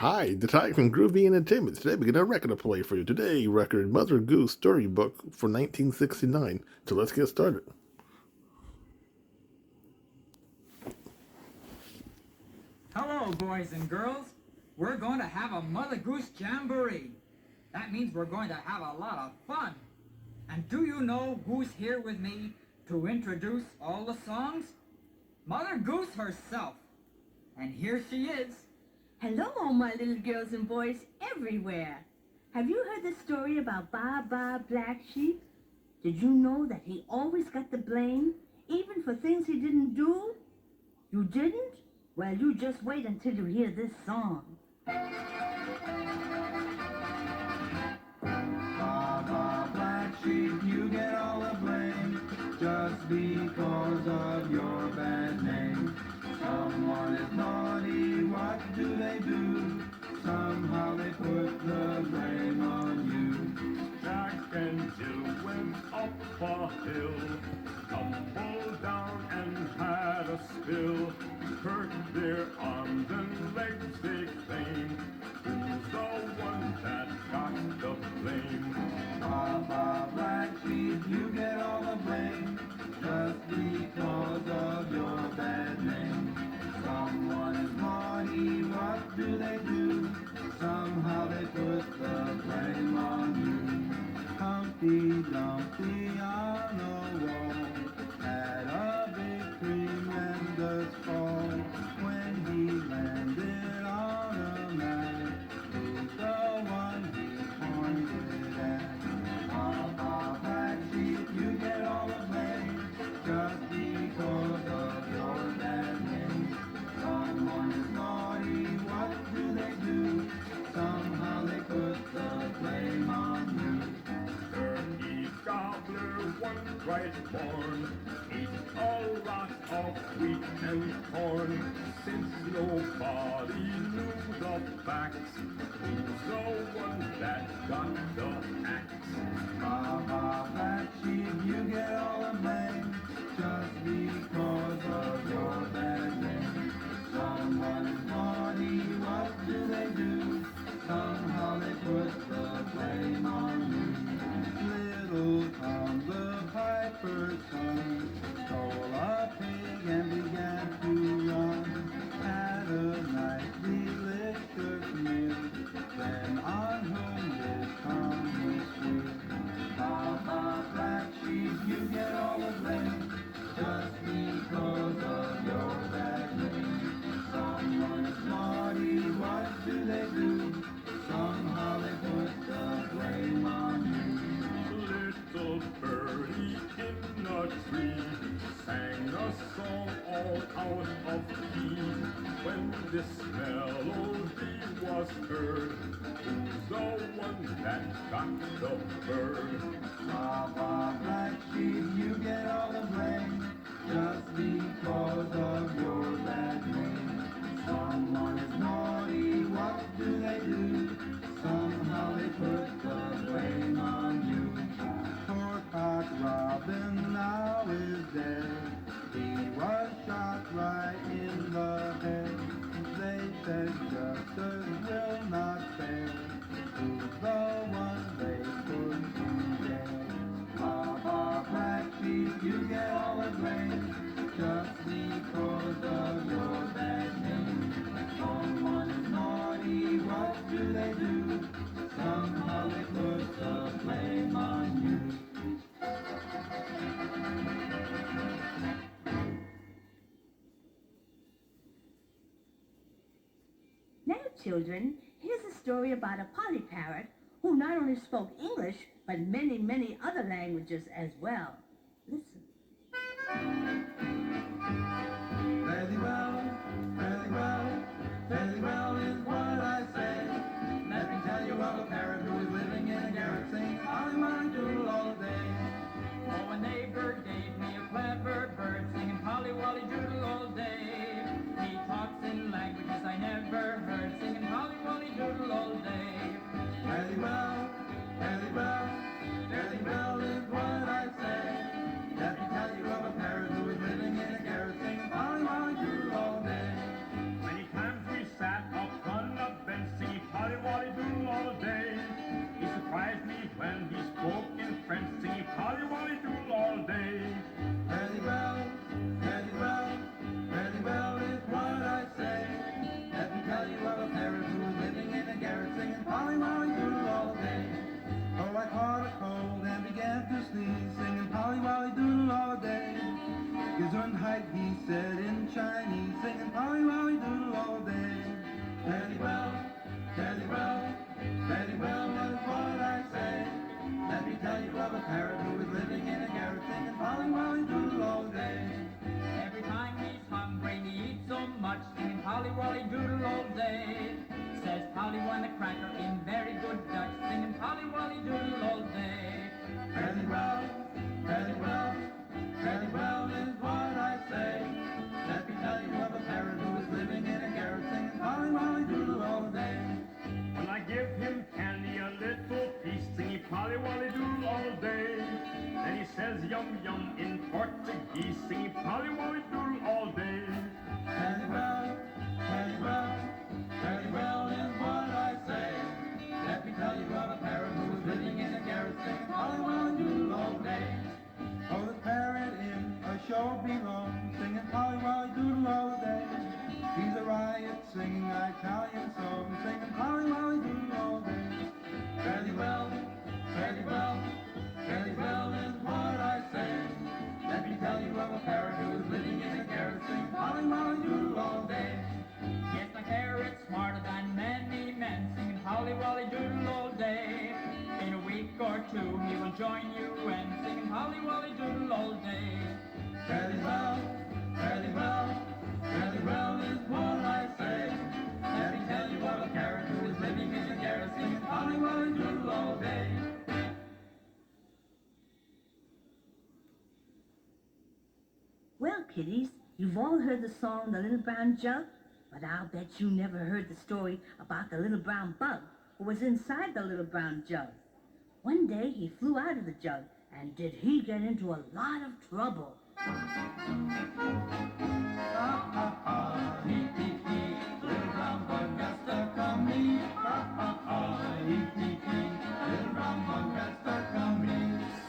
Hi, the Ty from Groovy Entertainment. Today we got a record to play for you. Today, record Mother Goose Storybook from 1969. So let's get started. Hello, boys and girls. We're going to have a Mother Goose Jamboree. That means we're going to have a lot of fun. And do you know who's here with me to introduce all the songs? Mother Goose herself. And here she is. Hello, all my little girls and boys everywhere. Have you heard the story about Baa Black Sheep? Did you know that he always got the blame, even for things he didn't do? You didn't? Well, you just wait until you hear this song. Baba Black Sheep, you get all the blame just because of your bad name. Someone is naughty, what do they do? Somehow they put the blame on you. Jack and Jill went up a hill, tumbled down and had a spill. Hurt their arms and legs, they claim. Who's the one that got the blame? Baba Black Sheep, you get all the blame just because of your bad name. Someone is naughty, what do they do? Somehow they put the blame on you. Humpty Dumpty on the wall had a big tremendous fall. When he landed on a mat, who's the one he pointed at? Papa Black Sheep, you get all the blame just because of your bad name. Someone is naughty, what do they do? Somehow they put the blame on you. Turkey gobbler, one bright morn, ate a lot of wheat and corn. Since nobody knew the facts, who's the one that got the axe? Baba Black Sheep, you get all the blame just because of your bad name. Someone is naughty, what do they do? Somehow they put the blame on you. Little Tom the piper's son stole a pig and began to run. Had a nice delicious meal, then on whom this Tom was squeal. Papa Black Sheep, you get all the blame just because of your bad name. Someone is naughty, what do they do? Somehow they put the blame on you. Little birdie in a tree sang a song all out of key. When this melody was heard, who's the one that got the bird? Papa Black Sheep, you get all the blame just because of your bad name. Someone is naughty, what do they do? Somehow they put the blame on you. Poor Cock Robin now is dead. He was shot right in the head. They said justice will not fail. Who's the one they put in jail? Papa Black Sheep, you get all the blame just because of your bad name. Someone is naughty, what do they do? Somehow they put the blame on you. Now, children, here's a story about a potty parrot who not only spoke English, but many, many other languages as well. Listen. Fairly well, fairly well, fairly well is what I say. Let me tell you of a parrot who is living in a garret singing Ollie my doodle all day. Oh, a neighbor gave me a clever bird singing Polly Wolly Doodle all day. He talks in languages I never heard, singing Polly Wolly Doodle all day. Fairly well, fairly well, fairly well is what I say. Let me tell you of a parrot who is living in a garret singing Polly Wolly Doodle all day. Many times we sat upon a bench Italian song, singing holly molly doo all day. Fairly well, fairly well, fairly well is what I say. Let me tell you of a parrot who is living in a garret, singing holly molly doo all day. Yes, my carrot's smarter than many men, singing holly wolly doodle all day. In a week or two he will join you and singing holly wolly doodle all day. Fairly well, fairly well, fairly well is what I say. Let me tell you of a parrot who is living in a garret, singing holly molly doodle all day. Well, kiddies, you've all heard the song The Little Brown Jug, but I'll bet you never heard the story about the little brown bug who was inside the little brown jug. One day he flew out of the jug, and did he get into a lot of trouble. Hee hee hee, little brown bug got stuck on me. Hee hee hee, little brown bug got stuck on me.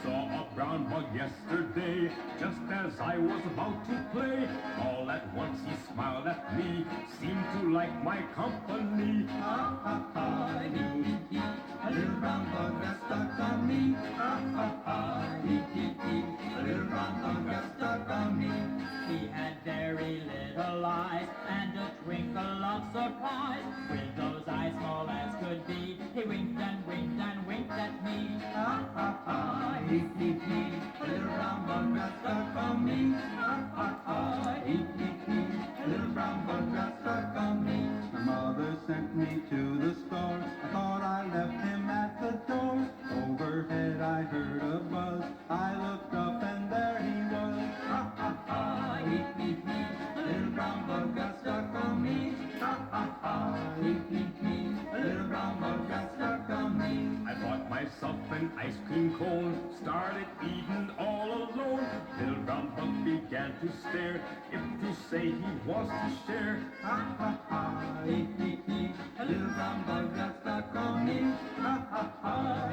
Saw a brown bug yesterday, just as I was about to play. All at once he smiled at me, seemed to like my company. Hee hee hee, a little brown bug got stuck on me. Hee hee hee, a little brown bug got stuck on me. He had very little eyes and a twinkle of surprise. With those eyes small as could be, he winked and winked and winked at me. Hee hee hee, a little brown bug got stuck on me. Hee hee hee, a little brown bug got stuck on me. My mother sent me to the store. I thought I left him at the door. Overhead I heard a buzz. I looked up and there he was. Hee hee hee, a little brown bug got stuck on me. Hee hee hee, a little brown bug got stuck on me. I bought myself an ice cream cone, started eating all alone. Little brown bug began to stare, if to say he was to share. Hee hee hee, a little brown bug got stuck on me.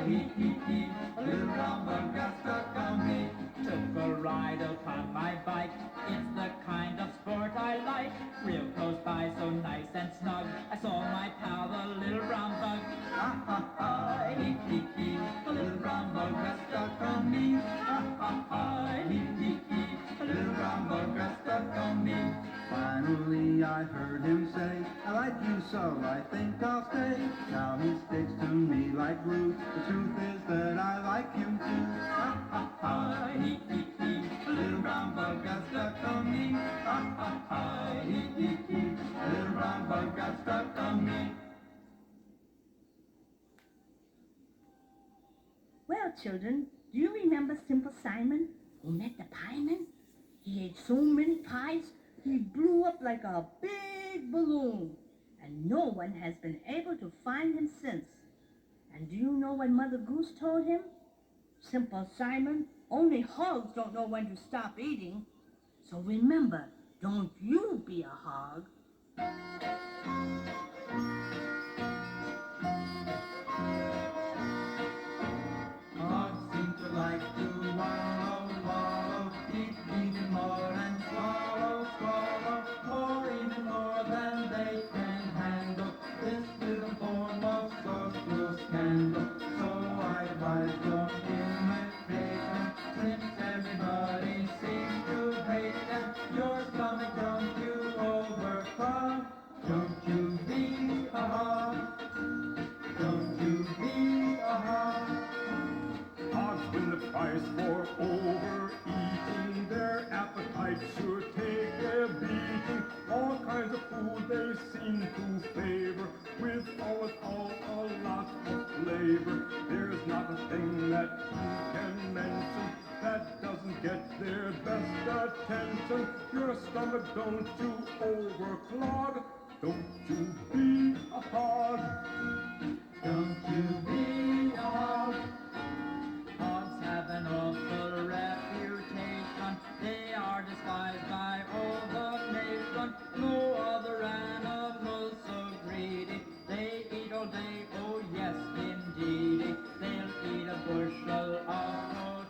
Hee hee hee, a little brown bug got stuck on me. Took a ride upon my bike, it's the kind of sport I like. Real close by, so nice and snug, I saw my pal, the little brown bug. Hee hee hee, a little brown bug got stuck on me. Hee hee hee, a little brown bug got stuck on me. Finally I heard him say, I like you so, I think I'll stay. Now he sticks to me like glue. The truth is that I like him too. Hee hee hee, a little brown bug got stuck on me. Hee hee hee, a little brown bug got stuck on me. Well, children, do you remember Simple Simon, who met the pieman? He ate so many pies, he blew up like a big balloon, and no one has been able to find him since. And do you know what Mother Goose told him? Simple Simon, only hogs don't know when to stop eating. So remember, don't you be a hog. Hogs seem to like to wallow, wallow, eat even more and swallow, swallow, more even more than they can handle. This is a form of social scandal, so I advise don't imitate them, since everybody seems to hate them. Your stomach don't you overcrowd, don't you be a hog, don't you be a hog. Hogs win the prize for overeating. Their appetite sure take a beating. All kinds of food they seem to favor, with all a lot of flavor. There's not a thing that you can mention that doesn't get their best attention. Your stomach don't you overclog, don't you be a hog. Don't you be a hog. Hogs have an awful reputation. They are despised by all the nation. No other animal so greedy. They eat all day, oh yes indeedy. They'll eat a bushel of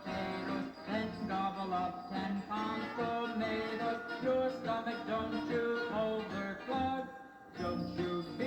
potatoes, then gobble up 10 pounds tomatoes. Your stomach don't you overclog, don't you be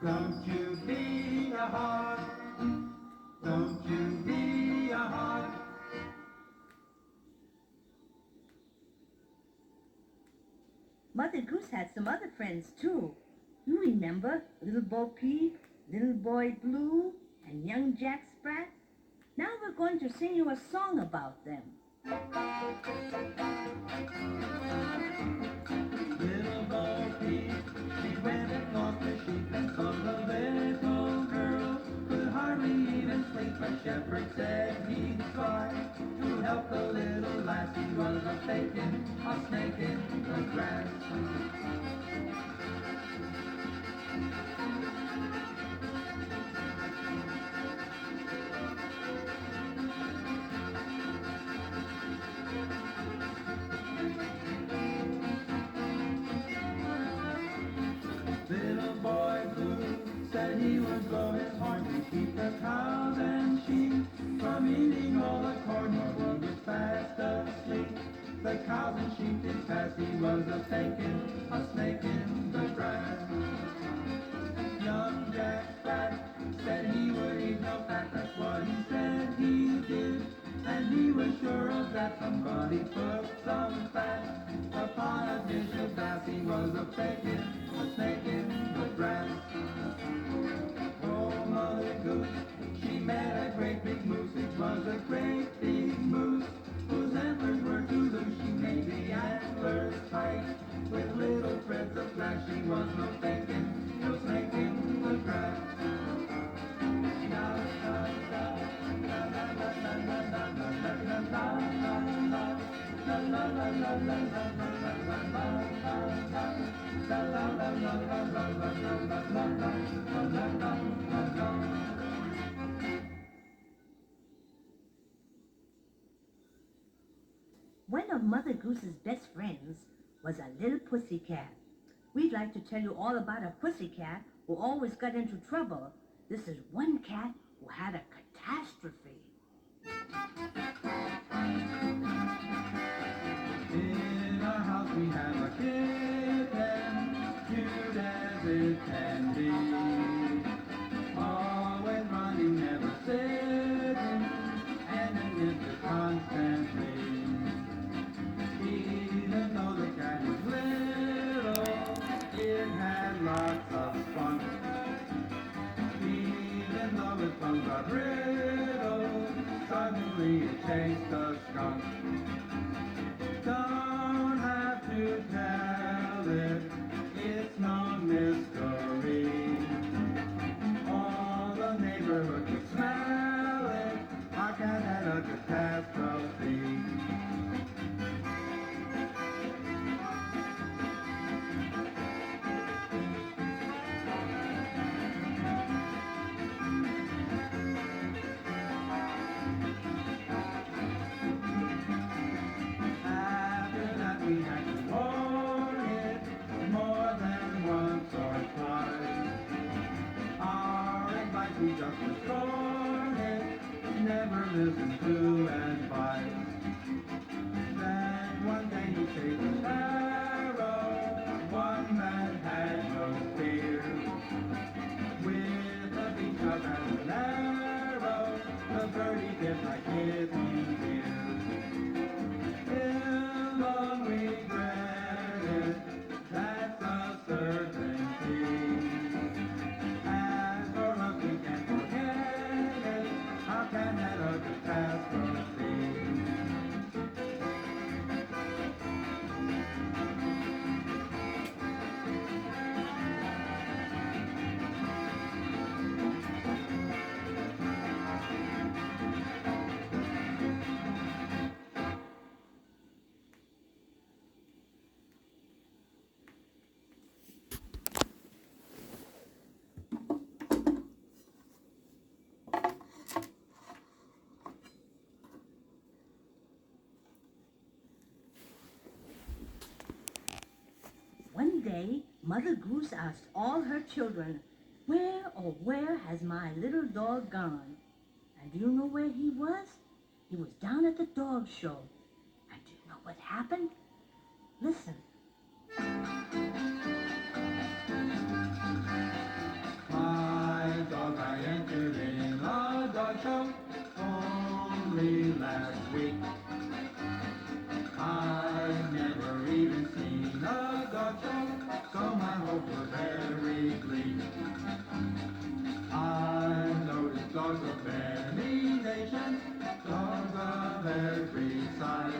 Don't you be a heart, don't you be a heart. Mother Goose had some other friends too. You remember Little Bo Peep, Little Boy Blue, and Young Jack Sprat? Now we're going to sing you a song about them. Little Bo Peep, she went and lost her sheep, and so the little girl could hardly even sleep. A shepherd said he'd try to help the little lassie. Was a faking, a snake in the grass. Little boy Blue said he would blow his horn to keep the cows and sheep from eating all the corn. While he was fast asleep, the cows and sheep did pass. He was a faking, a snake in the grass. Young Jack Sprat said he would eat no fat. That's what he said he did, and he was sure of that. Somebody put some fat upon a dish of bass. He was a faking, a snake in the grass. Oh, Mother Goose, she met a great big moose. It was a great big moose whose antlers were too loose. She made the antlers tight with little threads of flash. She was no faking, no snake in the grass. La la la la la la la la la la la la la la la. One of Mother Goose's best friends was a little pussycat. We'd like to tell you all about a pussycat who always got into trouble. This is one cat who had a catastrophe. In our house we have a kitten, cute as it can be. Always running, never sitting, and an instant constantly. Even though the cat was little, it had lots of fun. Even though its bones are brittle, suddenly it chased a skunk. Don't have to tell it, it's no mystery. All the neighborhood could smell it, our cat had a catastrophe. After that we had to warn it more than once or twice. Our advice we just would scorn it, never listen to advice. Then one day he chased a sparrow, one that had no fear. With a beach up and an arrow, the birdie did like hidden deer. He'll long regret it, that's a certainty. As for us, we can't forget it, our cat had a catastrophe. One day, Mother Goose asked all her children, "Where, oh, where has my little dog gone? And do you know where he was? He was down at the dog show. And do you know what happened? Listen. My dog I entered in a dog show only last week. I've never even seen a dog show, so my hopes were very bleak. I noticed dogs of many nations, dogs of every size.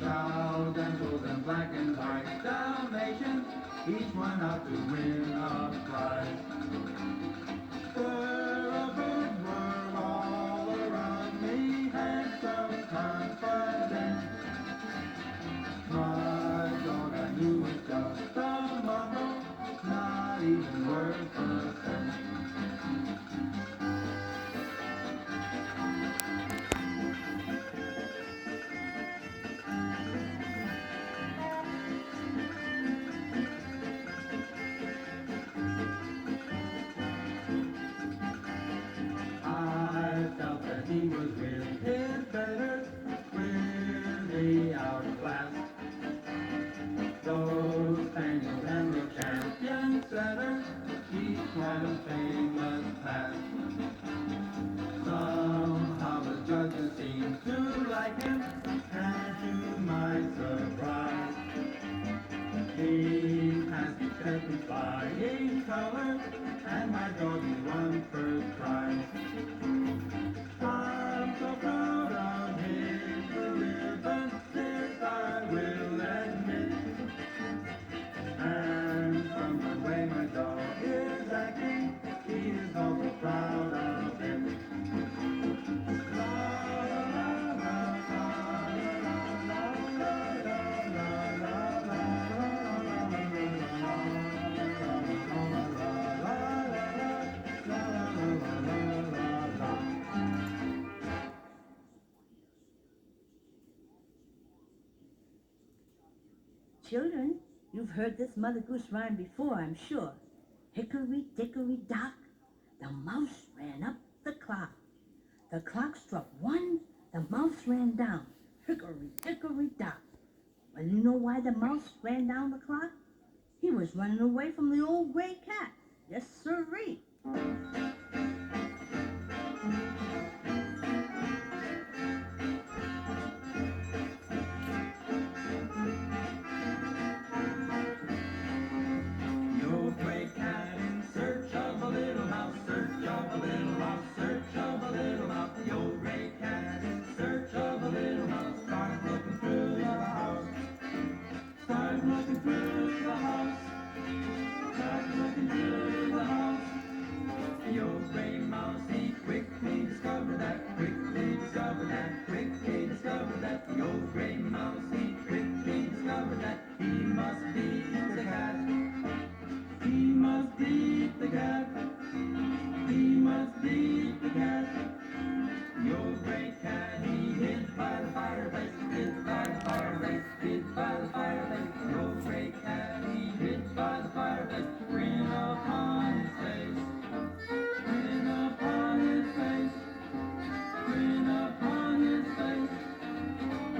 Chows and bulls and black and white Dalmatians, each one out to win a prize. Thoroughbreds were all around me, handsome, confident. My dog I knew was just a mongrel, not even worth a cent. I felt that he was with his betters, really outclassed. Those spaniels and the champion setters, each had a famous past. Somehow the judges seemed to like him, and to my surprise, he passed each test with flying colors, and my doggy won first prize. I'm so proud of his ribbon, this I will admit. And from the way my dog is acting, he is also proud of it. La la la la la la la la la Children, you've heard this Mother Goose rhyme before, I'm sure. Hickory dickory dock, the mouse ran up the clock. The clock struck one, the mouse ran down. Hickory dickory dock. Well, you know why the mouse ran down the clock? He was running away from the old gray cat. Yes, sirree. Your gray cat in search of a little mouse, search of a little mouse, search of a little mouse. Your gray cat in search of a little mouse, start looking through the house, start looking through the house, start looking through the house. Your gray mouse, he quickly discovered that, quickly discovered that, quickly discovered that. Your gray mouse, he quickly discovered that he must be the cat. He must beat the cat. He must beat the cat. Your gray cat, he hid by the fireplace, hid by the fireplace, hid by the fireplace. Your gray cat, he hid by the fireplace, grin upon his face, grin upon his face, grin upon his face.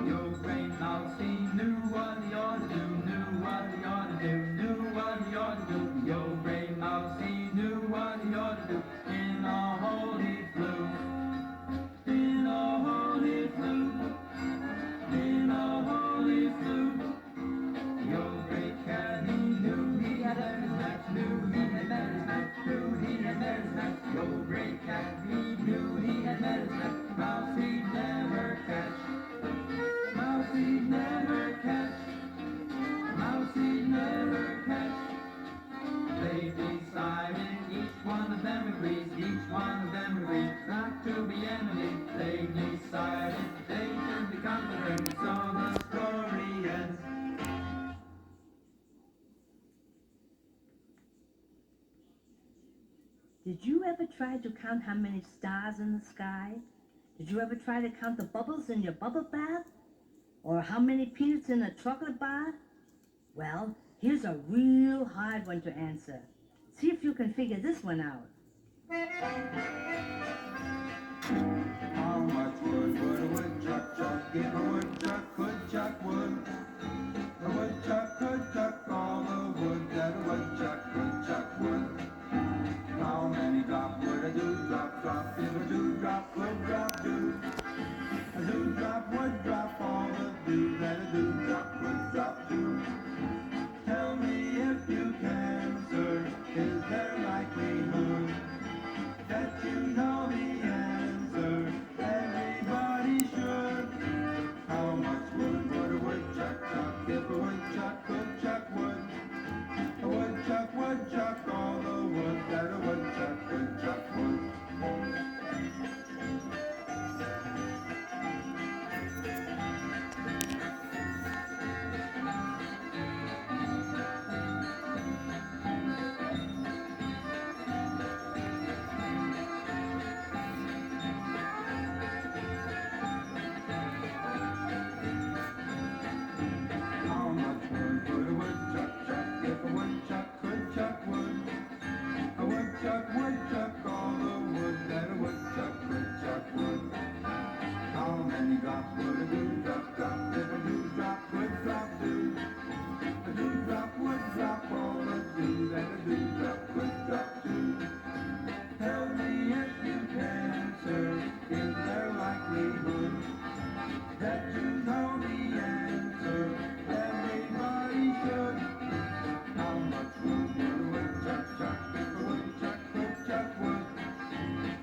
Your gray mouse, he knew what he ought to do, knew what he ought to do, knew what he ought to do. Your gray mouse, he knew what he ought to do. In a hole he flew, in a hole he flew, in a hole he flew. Your gray cat, he knew he had met his match, knew he had met his match, knew he had met his match. Your gray cat, he knew he had met his match. Mouse he'd never catch, mouse he'd never catch, mouse he'd never catch. They decided, each one of them agrees, each one of them agrees not to be enemies. They decided they should become friends, so the story ends. Did you ever try to count how many stars in the sky? Did you ever try to count the bubbles in your bubble bath? Or how many peanuts in a chocolate bar? Well, here's a real hard one to answer. It's See if you can figure this one out. How much wood would a woodchuck chuck if a woodchuck could chuck wood? A woodchuck could chuck all the wood that a woodchuck could chuck wood. How many drop would a dewdrop drop if a dewdrop would drop dew? A dewdrop would drop all the dew that a dewdrop would drop dew. Tell me if you can, sir, is there likelihood that you know the answer? Everybody should. How much wood would a woodchuck chuck if a woodchuck could chuck wood? A woodchuck would chuck all the wood that a woodchuck could chuck wood. How much wood would a woodchuck chuck if a woodchuck could chuck wood? A woodchuck would chuck all the wood that a woodchuck could chuck wood. How many drops would a dewdrop drop if a dewdrop would drop dew? A dewdrop would drop all the dew that a dewdrop could drop dew. Tell me if you can, sir, is there likelihood that you know the answer? Everybody should. How much wood would a woodchuck chuck if a woodchuck could chuck wood?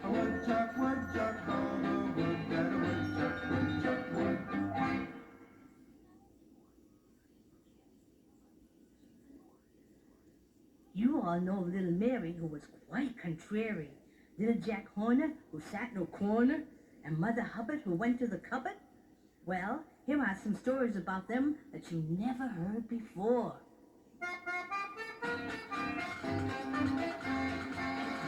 A woodchuck would chuck all the wood that a woodchuck could chuck wood. You all know little Mary, who was quite contrary. Little Jack Horner, who sat in a corner, and Mother Hubbard, who went to the cupboard. Well, here are some stories about them that you never heard before.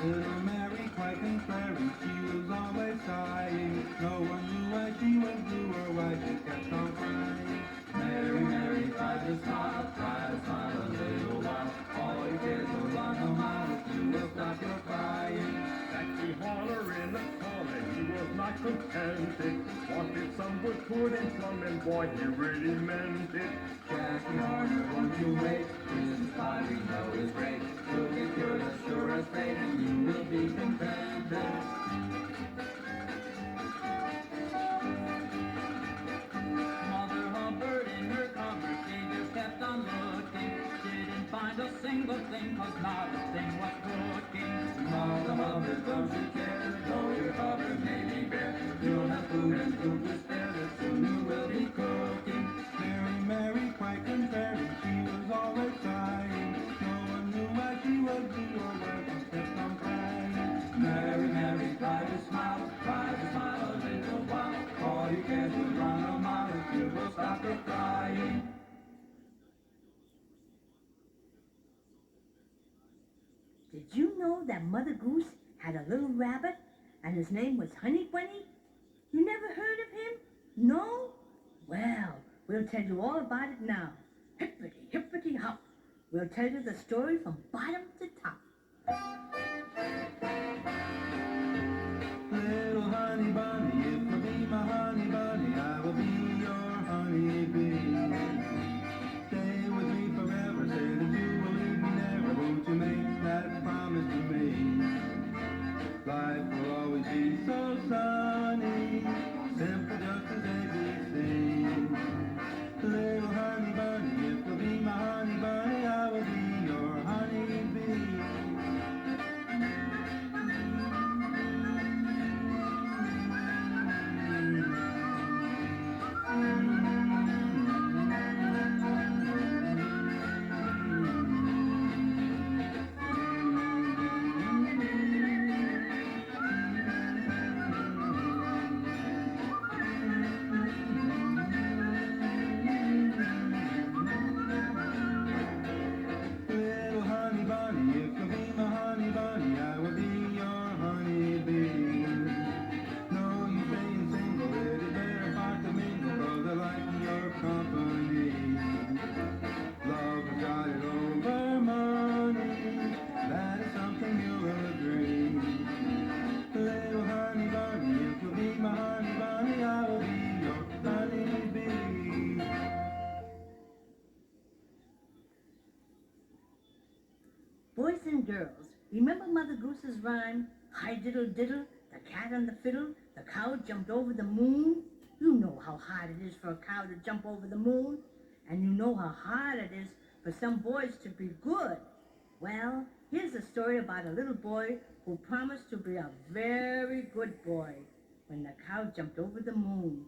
Little Mary, quite contrary, she was always sighing. No one knew why she would do or why she kept on crying. Mary, Mary, try to smile a little while. All your cares will run a mile if you will stop your crying. Jackie Holler in the corner, he was not contented. Wanted some wood put in plum, and boy, he really meant it. Jackie Horner, won't you wait? Christmas pie we know is great. You'll get yours as sure as fate, and you will be contented. Mother Hubbard in her cupboard, she just kept on looking. Didn't find a single thing, 'cause not a thing was cooking. Mother Hubbard, don't you care? Though your cupboard may be bare, you'll have food and food to spare, and soon you will be cooking. Mary, Mary, quite contrary, she was always sighing. No one knew why she would do or why she kept on crying. Mary, Mary, try to smile a little while. All your cares will run a mile if you will stop your crying. Did you know that Mother Goose had a little rabbit, and his name was Honey Bunny? You never heard of him? No? Well, we'll tell you all about it now. Hippity, hippity, hop. We'll tell you the story from bottom to top. Little honey bunny, if you'll be my honey bunny, I will be your honey bee. Stay with me forever, say that you will leave me never. Won't you make that promise to me? Life will always be so sunny, simple just as ABC. Little honey bunny, if you'll be my honey bunny, I will be your honey bee. and girls, remember Mother Goose's rhyme? Hi diddle diddle, the cat and the fiddle, the cow jumped over the moon. You know how hard it is for a cow to jump over the moon. And you know how hard it is for some boys to be good. Well, here's a story about a little boy who promised to be a very good boy when the cow jumped over the moon.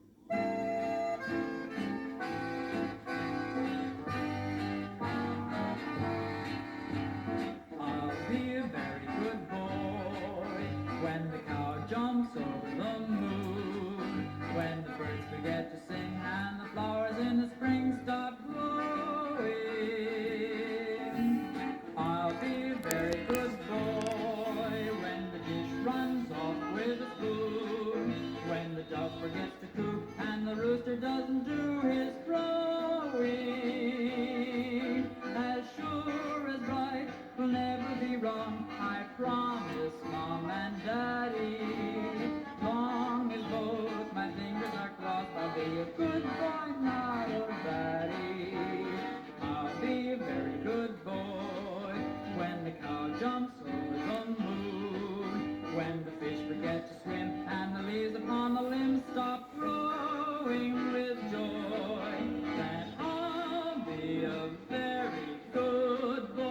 I'll be a very good boy when the cow jumps over the moon, when the birds forget to sing and the flowers in the spring stop growing. I'll be a very good boy when the dish runs off with a spoon, when the dove forgets to coo and the rooster doesn't do his crowing. As sure as right will never be wrong, I promise Mom and Daddy. Long as both my fingers are crossed, I'll be a good boy, not a baddie. I'll be a very good boy when the cow jumps over the moon, when the fish forget to swim and the leaves upon the limbs stop growing with joy. Then I'll be a very good boy.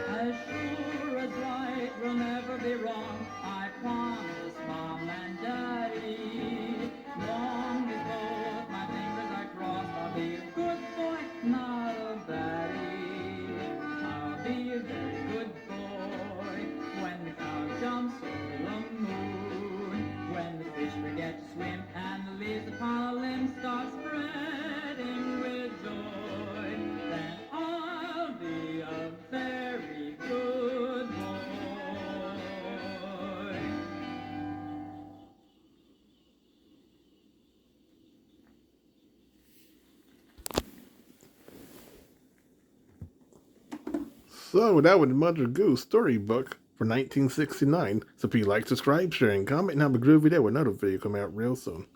As sure as right will never be wrong, I promise Mom and Daddy. Long as both my fingers are crossed, I'll be a good boy, not a baddie. I'll be a very good boy when the cow jumps over the moon, when the fish forget to swim and the leaves upon a limb start spreading with joy. Then I'll be a very good boy. So that was Mother Goose Storybook for 1969. So if you like, subscribe, share, and comment, and have a groovy day with another video coming out real soon.